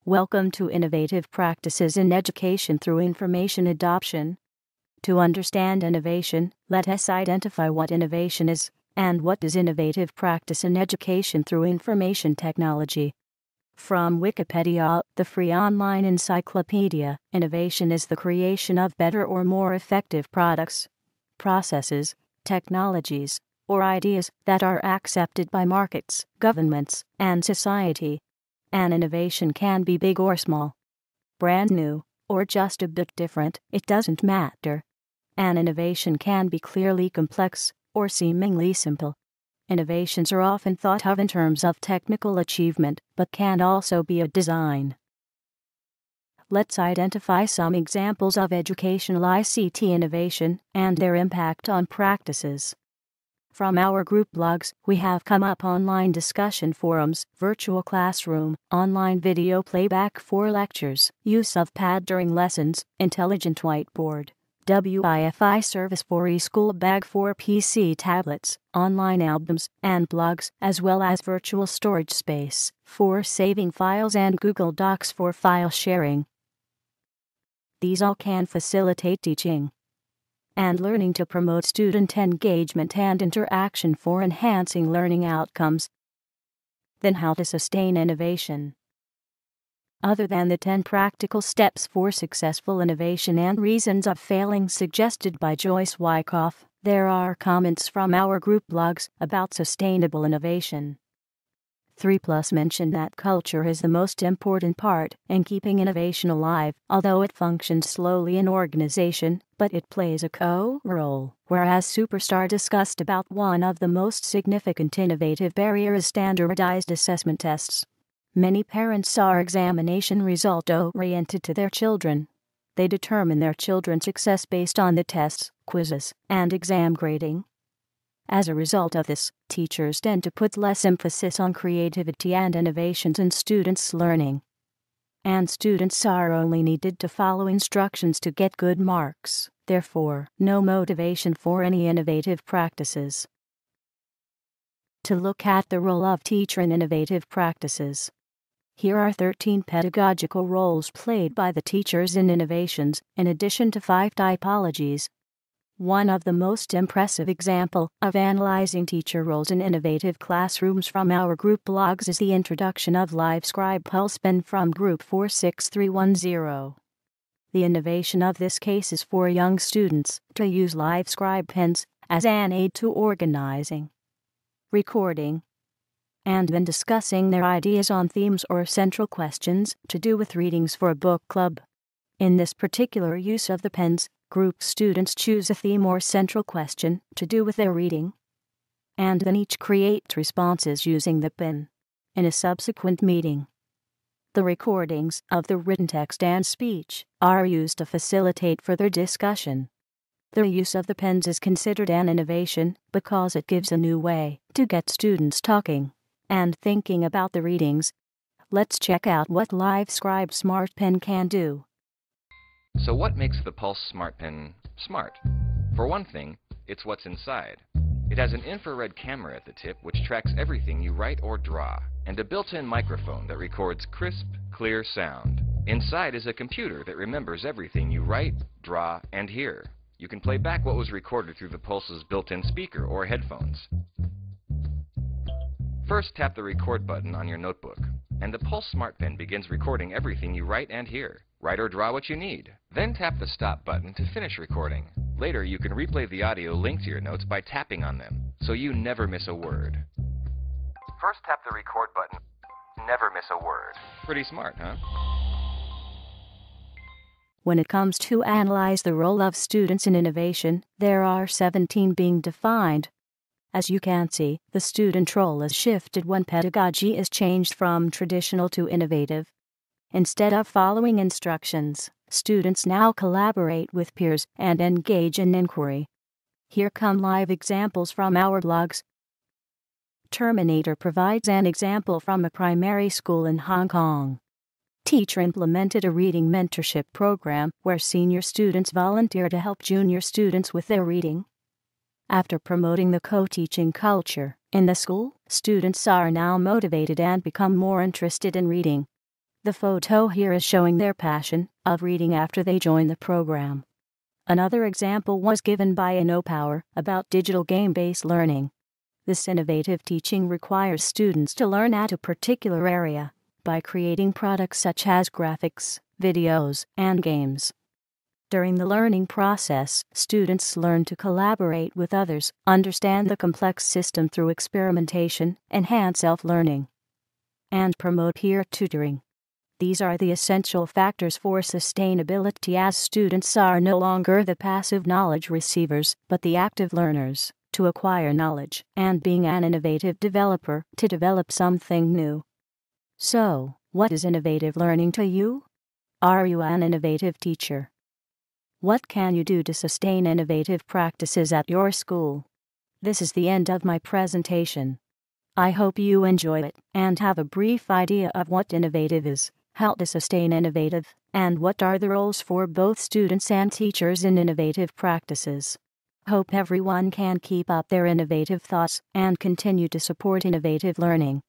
Welcome to Innovative Practices in Education through Information Adoption. To understand innovation, let us identify what innovation is, and what is innovative practice in education through information technology. From Wikipedia, the free online encyclopedia, innovation is the creation of better or more effective products, processes, technologies, or ideas that are accepted by markets, governments, and society. An innovation can be big or small, brand new, or just a bit different, it doesn't matter. An innovation can be clearly complex, or seemingly simple. Innovations are often thought of in terms of technical achievement, but can also be a design. Let's identify some examples of educational ICT innovation and their impact on practices. From our group blogs, we have come up online discussion forums, virtual classroom, online video playback for lectures, use of pad during lessons, intelligent whiteboard, Wi-Fi service for e-school bag for PC tablets, online albums and blogs, as well as virtual storage space for saving files and Google Docs for file sharing. These all can facilitate teaching and learning to promote student engagement and interaction for enhancing learning outcomes. Then how to sustain innovation? Other than the 10 practical steps for successful innovation and reasons of failing suggested by Joyce Wyckoff, there are comments from our group blogs about sustainable innovation. 3+ mentioned that culture is the most important part in keeping innovation alive, although it functions slowly in organization, but it plays a co-role. Whereas Superstar discussed about one of the most significant innovative barriers is standardized assessment tests. Many parents are examination result-oriented to their children. They determine their children's success based on the tests, quizzes, and exam grading. As a result of this, teachers tend to put less emphasis on creativity and innovations in students' learning. And students are only needed to follow instructions to get good marks, therefore, no motivation for any innovative practices. To look at the role of teacher in innovative practices. Here are 13 pedagogical roles played by the teachers in innovations, in addition to 5 typologies. One of the most impressive example of analyzing teacher roles in innovative classrooms from our group blogs is the introduction of LiveScribe PulsePen from Group 46310. The innovation of this case is for young students to use LiveScribe pens as an aid to organizing, recording, and then discussing their ideas on themes or central questions to do with readings for a book club. In this particular use of the pens, group students choose a theme or central question to do with their reading, and then each create responses using the pen. In a subsequent meeting, the recordings of the written text and speech are used to facilitate further discussion. The use of the pens is considered an innovation because it gives a new way to get students talking and thinking about the readings. Let's check out what LiveScribe Smart Pen can do. So what makes the Pulse Smart Pen smart? For one thing, it's what's inside. It has an infrared camera at the tip which tracks everything you write or draw, and a built-in microphone that records crisp, clear sound. Inside is a computer that remembers everything you write, draw, and hear. You can play back what was recorded through the Pulse's built-in speaker or headphones. First, tap the record button on your notebook, and the Pulse Smart Pen begins recording everything you write and hear. Write or draw what you need. Then tap the stop button to finish recording. Later, you can replay the audio linked to your notes by tapping on them, so you never miss a word. First, tap the record button. Never miss a word. Pretty smart, huh? When it comes to analyze the role of students in innovation, there are 17 being defined. As you can see, the student role is shifted when pedagogy is changed from traditional to innovative. Instead of following instructions, students now collaborate with peers and engage in inquiry. Here come live examples from our blogs. Terminator provides an example from a primary school in Hong Kong. Teacher implemented a reading mentorship program where senior students volunteer to help junior students with their reading. After promoting the co-teaching culture in the school, students are now motivated and become more interested in reading. The photo here is showing their passion of reading after they join the program. Another example was given by InnoPower about digital game-based learning. This innovative teaching requires students to learn at a particular area by creating products such as graphics, videos, and games. During the learning process, students learn to collaborate with others, understand the complex system through experimentation, enhance self-learning, and promote peer tutoring. These are the essential factors for sustainability, as students are no longer the passive knowledge receivers, but the active learners, to acquire knowledge, and being an innovative developer, to develop something new. So, what is innovative learning to you? Are you an innovative teacher? What can you do to sustain innovative practices at your school? This is the end of my presentation. I hope you enjoy it and have a brief idea of what innovative is, how to sustain innovative, and what are the roles for both students and teachers in innovative practices. Hope everyone can keep up their innovative thoughts and continue to support innovative learning.